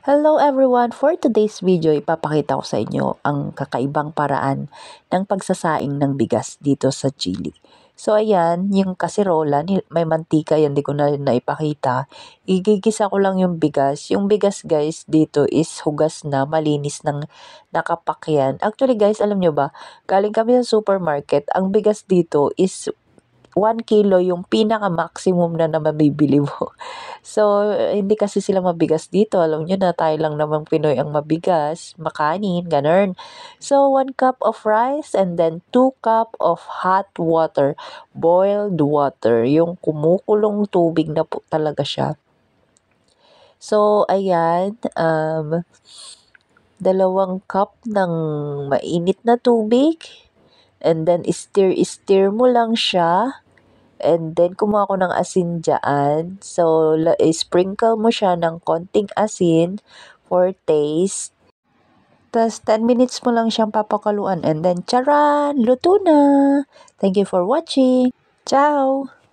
Hello everyone! For today's video, ipapakita ko sa inyo ang kakaibang paraan ng pagsasaing ng bigas dito sa Chile. So ayan, yung kasirola, may mantika yan, di ko na naipakita. Igigisa ko lang yung bigas. Yung bigas guys, dito is hugas na, malinis ng nakapakyan. Actually guys, alam nyo ba, galing kami sa supermarket, ang bigas dito is 1 kilo yung pinaka-maximum na mabibili mo. So, hindi kasi sila mabigas dito. Alam nyo na, tayo lang namang Pinoy ang mabigas, makanin, ganun. So, 1 cup of rice and then 2 cup of hot water, boiled water. Yung kumukulong tubig na po talaga siya. So, ayan, 2 cup ng mainit na tubig. And then, stir mo lang siya. And then, kumuha ko ng asin dyan. So, sprinkle mo siya ng konting asin for taste. Tapos, 10 minutes mo lang siyang papakaluan. And then, charan! Luto na! Thank you for watching! Ciao!